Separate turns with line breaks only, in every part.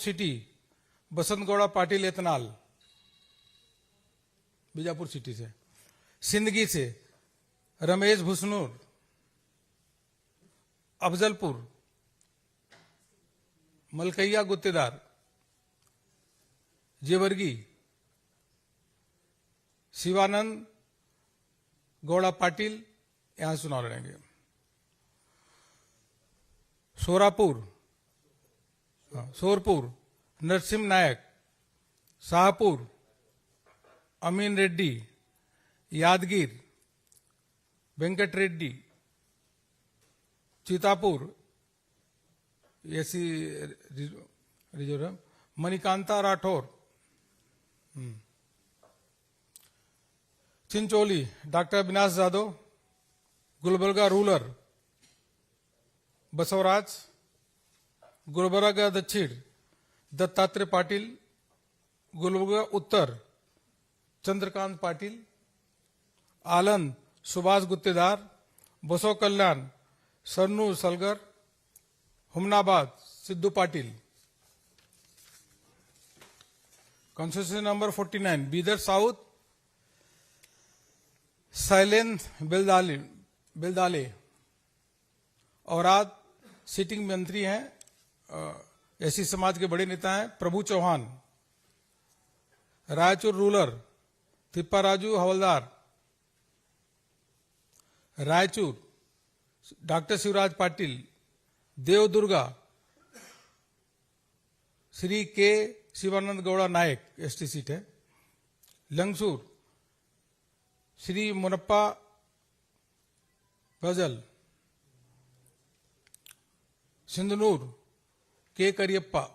City बसंतगौड़ा Patil एतनाल Bijapur city से, सिंदगी से रमेश भुसनूर, अफजलपुर मलकैया गुत्तेदार, जेवर्गी शिवानंद गौड़ा पाटिल यहां चुनाव लड़ेंगे। सोरपुर नरसिंह नायक, शाहपुर अमीन रेड्डी, यादगीर वेंकट रेड्डी, चितापुर एसी रिजोरम Manikanta Rathore, Chincholi doctor Vinash Jadhav, Gulbarga rural Basavaraj, Gulbarga Dakshin Dattatreya Patil, Gulbarga Uttar Chandrakant Patil, Aland Subhash Guttedar, Basava Kalyan Saranu Salagar, Humnabad Siddhu Patil. Constituency number 49 Bidar south Shailendra Beldale Aurad sitting मंत्री हैं, एसी समाज के बड़े नेता हैं प्रभु चौहान। रायचूर रूरल तिप्पाराजू हवलदार, रायचूर डॉक्टर शिवराज पाटिल, देवदुर्गा श्री के शिवानंद गौड़ा नायक एसटी सीट है, लंगसूर श्री मुनप्पा गजल, सिंधनूर के करियप्पा,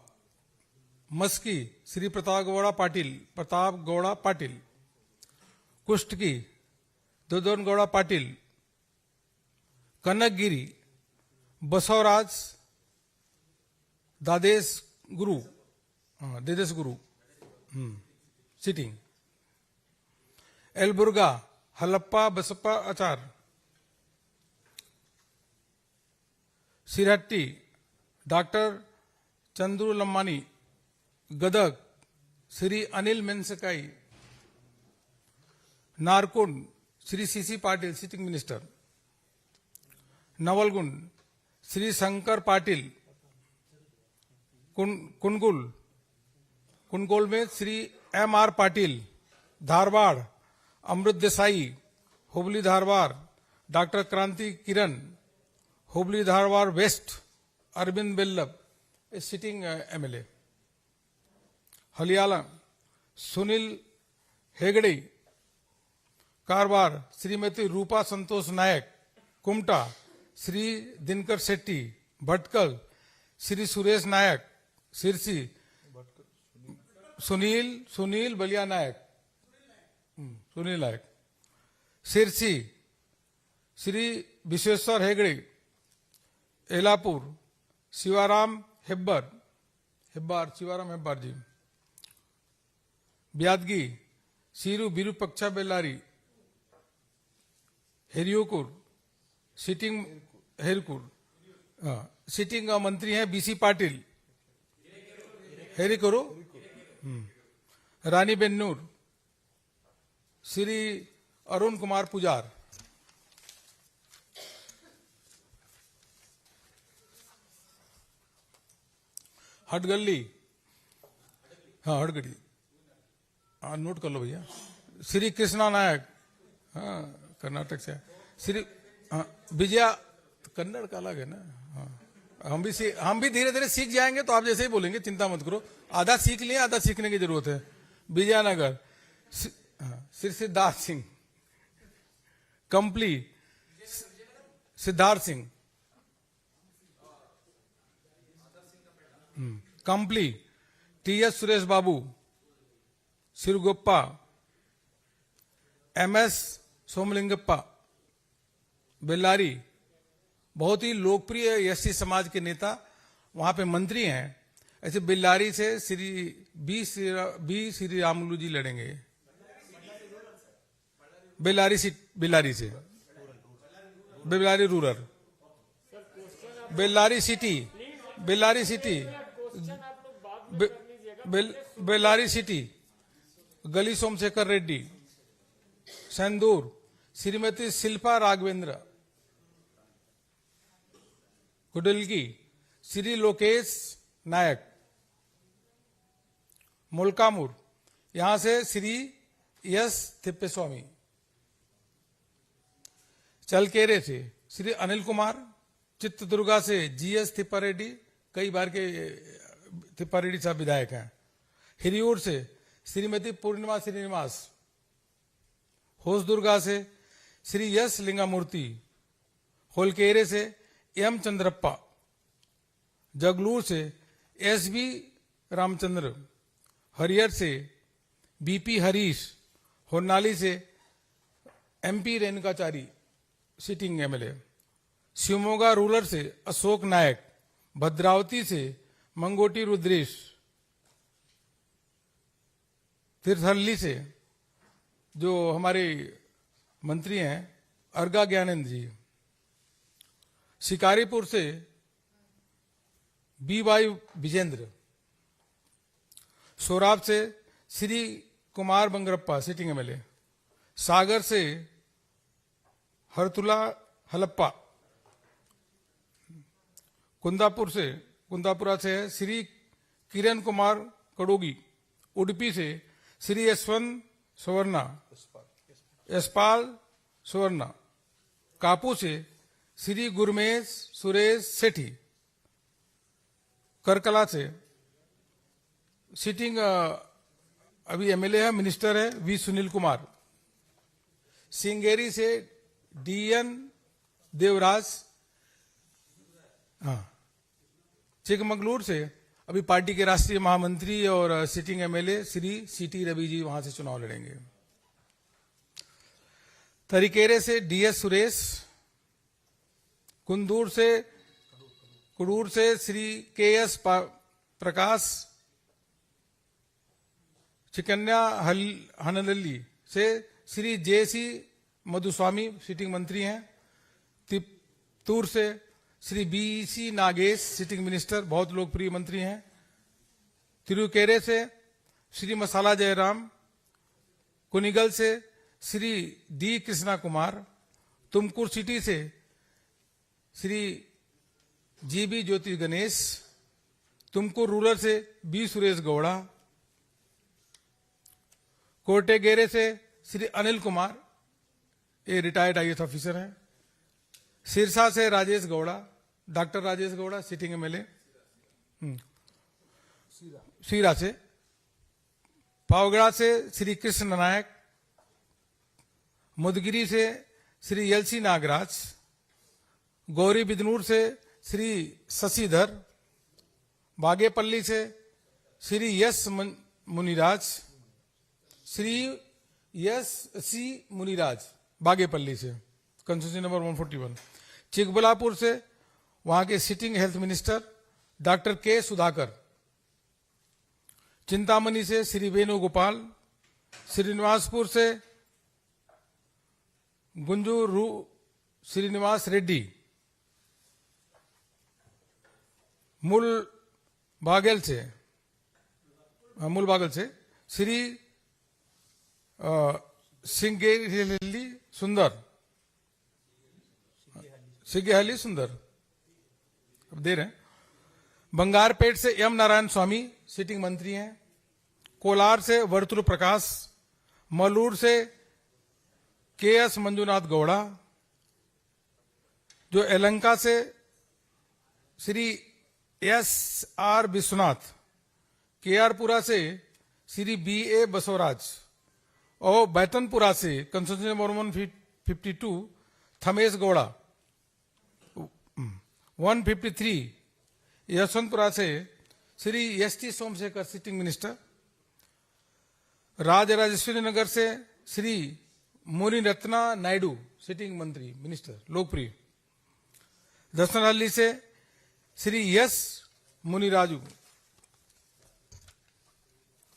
मस्की श्री प्रताप गौड़ा पाटिल, कुष्टकी दुदन गौड़ा पाटिल, कनकगिरी बसवराज देदेश गुरु sitting, एलबुर्गा Halappa Basappa Achar, Shirahatti doctor Chandru Lamani, Gadag Shri Anil Menasakai, Nargund Shri CC Patil sitting minister, Navalgund Shri Shankar Patil, Kundgol में Shri M R. Patil, Dharwad Amrut Desai, Hubli Dharwad doctor Kranti Kiran, Hubli Dharwad west Arvind Bellabh sitting MLA, Haliyal Sunil Hegde, Karwar Shrimati Rupa Santosh Nayak, Kumta Shri Dinkar Shetty, Bhatkal Shri Suresh Nayak, Sirsi Sunil Baliya Nayak, Sunil Nayak, Sirsi Shri Vishweshwar Hegde, Yellapur Shivaram Hebbar जी, ब्यादगी सीरू विरूपक्षा बेल्लारी, हेरियोकुर सिटिंग मंत्री हैं बीसी पाटिल, हेरिकोरो, रानी बेन्नूर श्री अरुण कुमार पुजार, हटगली हटगली नोट कर लो भैया, श्री कृष्णा नायक कर्नाटक से, श्री विजया कन्नड़ का अलग है ना, हम भी धीरे धीरे सीख जाएंगे, तो आप जैसे ही बोलेंगे चिंता मत करो, आधा सीख लिए, आधा सीखने की जरूरत है। विजयनगर श्री सिद्धार्थ सिंह, कंपली सिद्धार्थ सिंह, कंपली टीएस सुरेश बाबू, सिरगोप्पा एमएस सोमलिंगप्पा, बेल्लारी बहुत ही लोकप्रिय एससी समाज के नेता वहां पे मंत्री हैं। ऐसे बेल्लारी से श्री बी श्री रामुलू जी लड़ेंगे, बेल्लारी से Bellary rural, Bellary city Bellary city गली सोमशेखर रेड्डी, सेंदूर श्रीमती शिल्पा राघवेंद्र, कुडलगी श्री लोकेश नायक, मुल्कामूर यहां से श्री एस थिप्पेस्वामी, चलकेरे से श्री अनिल कुमार, चित्रदुर्गा से जीएस थिप्पारेड्डी, कई बार के थिप्पारेड्डी साहब विधायक हैं, हिरियूर से श्रीमती पूर्णिमा श्रीनिवास, होसदुर्गा से श्री यस लिंगामूर्ति, होलकेरे से एम चंद्रप्पा, जगलूर से एस बी रामचंद्र, हरियर से बीपी हरीश, होन्नाली से MP Renukachari sitting MLA, Shivamogga rural से अशोक नायक, भद्रावती से मंगोटी रुद्रेश, तीर्थहल्ली से जो हमारे मंत्री हैं अर्गा ज्ञानेंद्र जी, शिकारीपुर से बी वाई विजेंद्र, सोराब से श्री कुमार बंगरप्पा सिटिंग एमएलए, सागर से हरतुला हलप्पा, कुंदापुरा से श्री किरण कुमार कड़ोगी, उडुपी से श्री यशवंत सुवर्णा, यशपाल सुवर्णा, कापू से श्री गुरमेश सुरेश सेठी, करकला से सिटिंग अभी एमएलए है, मिनिस्टर है वी सुनील कुमार, सिंगेरी से डीएन देवराज, हाँ, चिकमगलूर से अभी पार्टी के राष्ट्रीय महामंत्री और सिटिंग एमएलए श्री सीटी रवि जी वहां से चुनाव लड़ेंगे, तरीकेरे से डीएस सुरेश, कुडूर से श्री केएस प्रकाश, चिकन्या हनलल्ली से श्री जेसी मधुस्वामी सिटिंग मंत्री हैं, तिप्तूर से Shri BC Nagesh sitting minister बहुत लोकप्रिय मंत्री हैं, तिरुकेरे से श्री मसाला जयराम, कुनिगल से श्री डी कृष्णा कुमार, तुमकुर सिटी से श्री जीबी ज्योति गणेश, तुमकुर रूरल से बी सुरेश गौड़ा, कोटेगेरे से श्री अनिल कुमार, ये रिटायर्ड आईएएस ऑफिसर हैं, सिरसा से Rajesh Gowda, doctor Rajesh Gowda sitting MLA, सीरा से, पावगड़ा से श्री कृष्ण नायक, मुदगिरी से श्री एलसी नागराज, गौरी बिदनूर से श्री शशिधर, बागेपल्ली से श्री यस मुनिराज, श्री यस सी मुनिराज बागेपल्ली से कंस्टिट्यूंसी नंबर 141, चिकबलापुर से वहां के सिटिंग हेल्थ मिनिस्टर डॉक्टर के सुधाकर, चिंतामणि से श्री वेणुगोपाल, श्रीनिवासपुर से गुंजू श्रीनिवास रेड्डी, मूल बागल से श्री सिंगेहली सुंदर, सिगेहली सुंदर अब दे रहे हैं, बंगारपेट से एम नारायण स्वामी सिटिंग मंत्री हैं, कोलार से वर्तुल प्रकाश, मलूर से के एस मंजुनाथ गौड़ा, जो एलंका से श्री एस आर विश्वनाथ, के आर पुरा से श्री बी ए बसवराज और बैतनपुरा से कंस्टिट्यूंसी नंबर 152 थमेश गौड़ा, 153 यशवंतपुरा से Shri S T Somashekar sitting minister, Rajarajeshwari Nagar से श्री मुनि रत्ना नायडू सिटिंग मंत्री मिनिस्टर लोकप्रिय, दसनहल्ली से श्री यस मुनिराजू,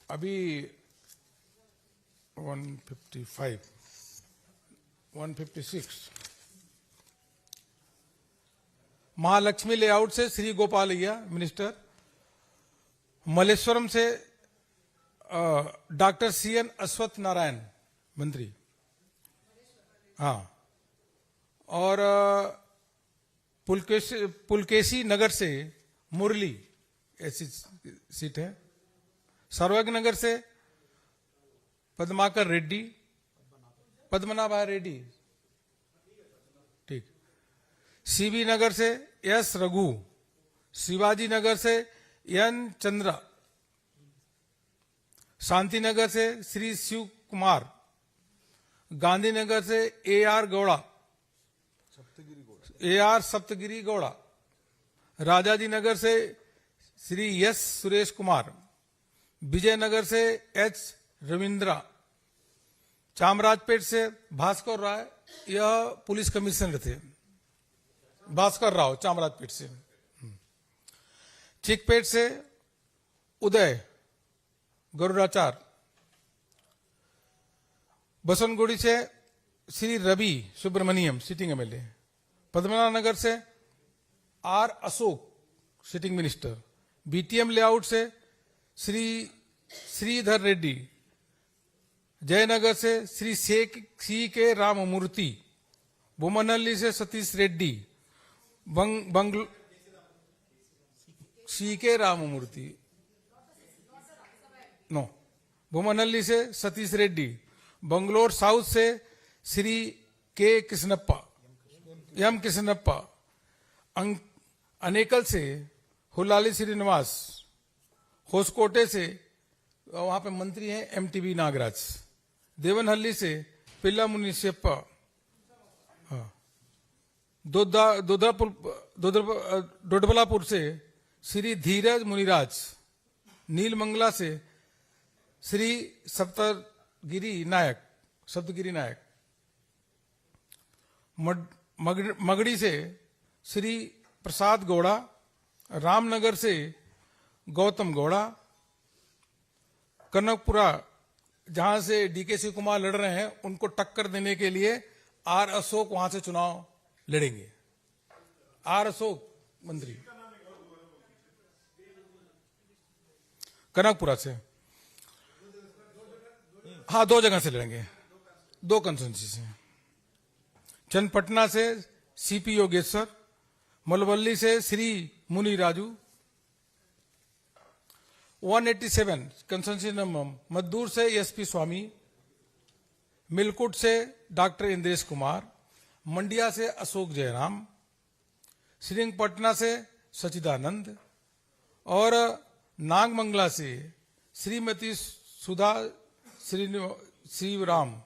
अभी 155 156, महालक्ष्मी लेआउट से श्री गोपालैया मिनिस्टर, मल्लेश्वरम से डॉक्टर CN अश्वत्थ नारायण मंत्री, हाँ। और पुलकेशी नगर से मुरली, ऐसी सीट है। सर्वज्ञ नगर से पद्माकर रेड्डी, पद्मनाभा रेड्डी, ठीक। CB नगर से S रघु, शिवाजी नगर से N चंद्रा, शांति नगर से श्री शिव कुमार, गांधीनगर से AR गौड़ा, AR सप्तगिरी गौड़ा, राजाजी नगर से श्री S सुरेश कुमार, विजयनगर से H रविंद्रा, चामराजपेट से भास्कर राय, यह पुलिस कमिश्नर थे, भास्कर राव चामराजपेट से। चिकपेट से उदय गरुड़ाचार, बसनगुड़ी से श्री रवि सुब्रमण्यम सिटिंग MLA, पद्मनाभ नगर से R Ashok sitting minister, BTM layout से श्री श्रीधर रेड्डी, जयनगर से श्री CK राममूर्ति, बोमनहल्ली से सतीश रेड्डी, CK राममूर्ति, नो, बोमनहल्ली से सतीश रेड्डी, बंगलोर साउथ से श्री K कृष्णप्पा, M कृष्णप्पा, अनेकल से हुलाली श्रीनिवास, होसकोटे से वहां पे मंत्री हैं MTV नागराज, देवनहल्ली से पिल्ला मुनिशप्पा, दोडबलापुर से श्री धीरज मुनिराज, नीलमंगला से श्री सप्तगिरी नायक, मगड़ी से श्री प्रसाद गौड़ा, रामनगर से गौतम गौड़ा, कनकपुरा जहां से DK शिव कुमार लड़ रहे हैं उनको टक्कर देने के लिए R अशोक वहां से चुनाव लड़ेंगे, R अशोक मंत्री कनकपुरा से, हाँ 2 जगह से लड़ेंगे, 2 कंस्टिट्यूंसी से। चन्नपटना से CP योगेश्वर, मलवल्ली से श्री मुनि राजू, 187 कंस्टिट्यूंसी नंबर मद्दूर से SP स्वामी, मिलकुट से डॉक्टर इंद्रेश कुमार, मंडिया से अशोक जयराम, श्रीरंगपटना से सचिदानंद और नागमंगला से श्रीमती सुधा शिवराम।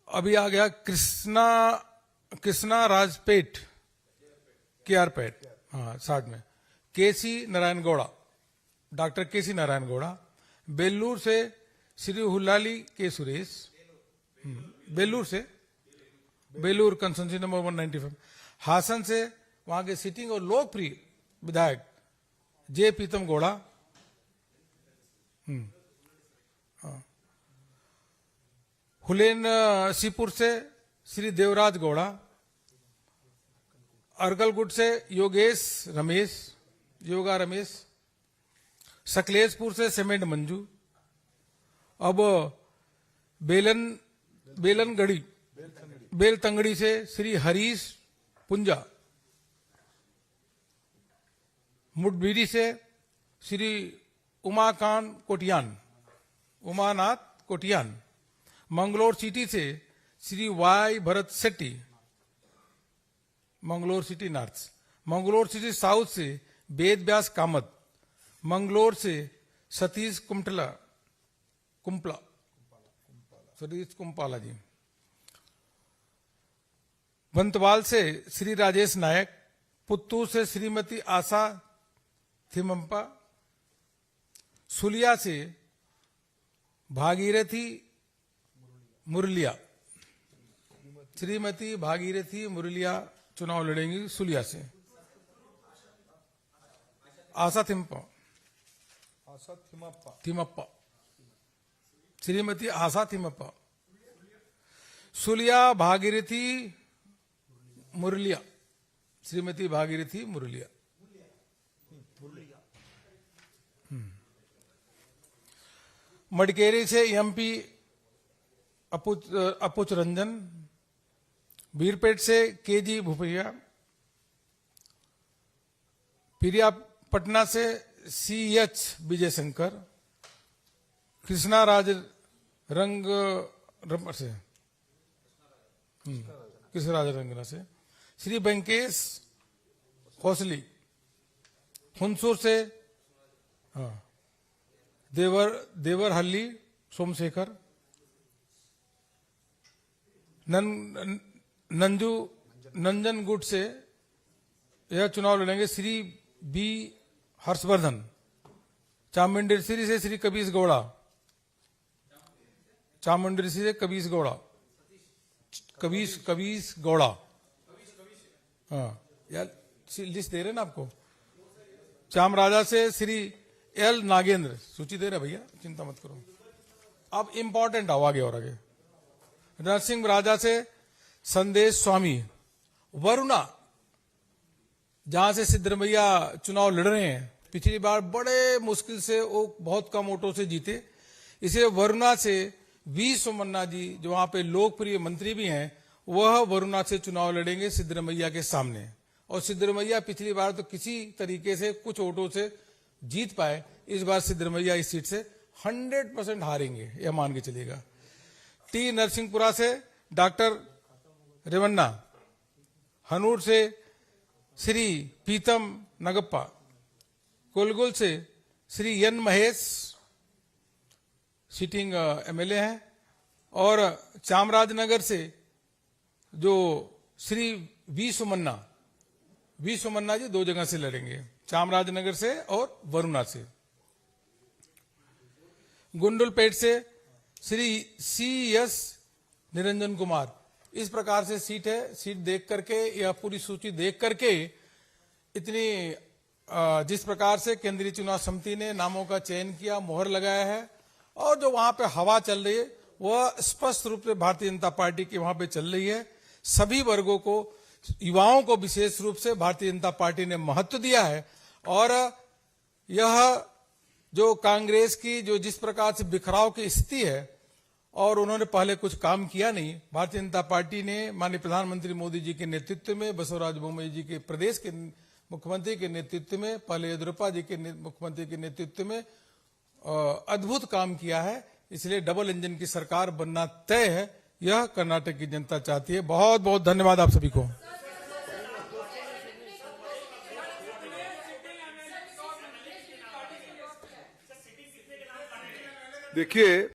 अभी आ गया कृष्णा राजपेट, KR पेट, हाँ साथ में KC Narayan Gowda, doctor KC Narayan Gowda, Belur से श्री हुलाली के सुरेश, बेलूर से, बेलूर कंस्टिट्यूंसी नंबर 195, हासन से वहां के सिटिंग और लोकप्रिय विधायक J पीतम गौड़ा, हुलेन सीपुर से श्री देवराज गौड़ा, अरगलगुट से योगा रमेश, सकलेशपुर से सीमेंट मंजू, अब बेलतंगड़ी से श्री हरीश पुंजा, मुडबीरी से श्री उमानाथ कोटियान, मंगलोर सिटी से Shri Y Bharat Shetty, Mangalore city north, Mangalore city south से वेद व्यास कामत, मंगलोर से सतीश कुंपाला जी, बंतवाल से श्री राजेश नायक, पुत्तूर से श्रीमती आशा थिमंपा, सुलिया से भागीरथी मुरलिया, श्रीमती भागीरथी मुरलिया चुनाव लड़ेंगी सुलिया से, आशा थिमप्पा, श्रीमती आशा थिमप्पा, सुलिया भागीरथी मुरलिया, श्रीमती भागीरथी मुरलिया, मडिकेरी से एमपी अपुच रंजन, वीरपेट से केजी भूपैया, पिरिया पटना से सीएच विजय शंकर, कृष्णा राज रंग से कृष्णराज रंगना से, श्री वेंकेश कौशली, हुनसूर से देवरहल्ली सोमशेखर, नंजनगुट से यह चुनाव लड़ेंगे श्री बी हर्षवर्धन, चामुंडेश्वरी से श्री कबीर गौड़ा, चामुंडेश्वरी से कबीर गौड़ा, हाँ यार लिस्ट दे रहे ना आपको। चामराजा से श्री एल नागेंद्र, सूची दे रहे भैया, चिंता मत करो। अब इंपॉर्टेंट आओ आगे और आगे। नरसिंह राजा से संदेश स्वामी, वरुणा जहां से सिद्धरमैया चुनाव लड़ रहे हैं, पिछली बार बड़े मुश्किल से वो बहुत कम वोटों से जीते, इसे वरुणा से वी सोमन्ना जी जो वहां पे लोकप्रिय मंत्री भी हैं, वह वरुणा से चुनाव लड़ेंगे सिद्धरमैया के सामने। और सिद्धरमैया पिछली बार तो किसी तरीके से कुछ वोटों से जीत पाए, इस बार सिद्धरमैया इस सीट से 100% हारेंगे, यह मान के चलिएगा। टी नरसिंहपुरा से डॉक्टर रेवन्ना, हनूर से श्री पीतम नगप्पा, कोलगुल से Shri N Mahesh sitting MLA हैं, और चामराजनगर से जो श्री वी सोमन्ना जी 2 जगह से लड़ेंगे, चामराजनगर से और वरुणा से। गुंडलपेट से श्री सीएस निरंजन कुमार। इस प्रकार से सीट है, सीट देख करके या पूरी सूची देख करके इतनी जिस प्रकार से केंद्रीय चुनाव समिति ने नामों का चयन किया, मोहर लगाया है, और जो वहां पे हवा चल रही है वह स्पष्ट रूप से भारतीय जनता पार्टी की वहां पे चल रही है। सभी वर्गों को, युवाओं को विशेष रूप से भारतीय जनता पार्टी ने महत्व दिया है। और यह जो कांग्रेस की जो जिस प्रकार से बिखराव की स्थिति है, और उन्होंने पहले कुछ काम किया नहीं, भारतीय जनता पार्टी ने माननीय प्रधानमंत्री मोदी जी के नेतृत्व में, बसवराज बोम्मई जी के प्रदेश के मुख्यमंत्री के नेतृत्व में, पहले येदियुरप्पा जी के मुख्यमंत्री के नेतृत्व में अद्भुत काम किया है। इसलिए डबल इंजन की सरकार बनना तय है, यह कर्नाटक की जनता चाहती है। बहुत बहुत धन्यवाद आप सभी को।
देखिए